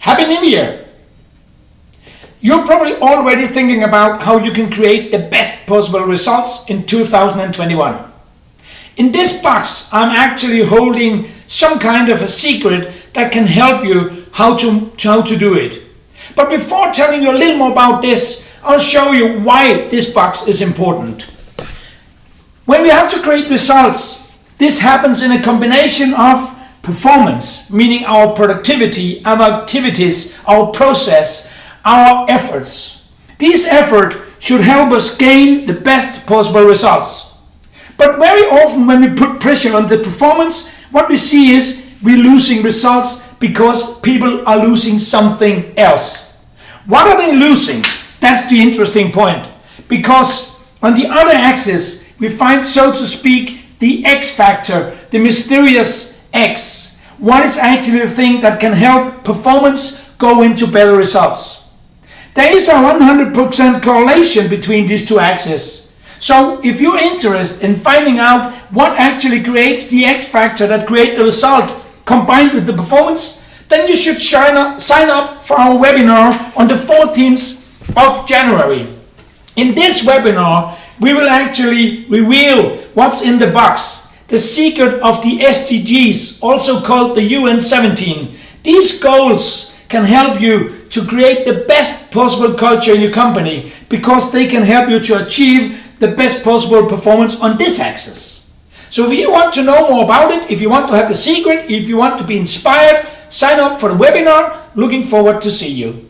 Happy New Year! You're probably already thinking about how you can create the best possible results in 2021. In this box, I'm actually holding some kind of a secret that can help you how to do it. But before telling you a little more about this, I'll show you why this box is important. When we have to create results, this happens in a combination of performance, meaning our productivity, our activities, our process, our efforts. This effort should help us gain the best possible results. But very often when we put pressure on the performance, what we see is we're losing results because people are losing something else. What are they losing? That's the interesting point. Because on the other axis, we find, so to speak, the X factor, the mysterious X. What is actually the thing that can help performance go into better results? There is a 100% correlation between these two axes. So if you're interested in finding out what actually creates the X factor that creates the result combined with the performance, then you should sign up for our webinar on the 14th of January. In this webinar, we will actually reveal what's in the box, the secret of the SDGs, also called the UN 17. These goals can help you to create the best possible culture in your company because they can help you to achieve the best possible performance on this axis. So if you want to know more about it, if you want to have the secret, if you want to be inspired, sign up for the webinar. Looking forward to see you.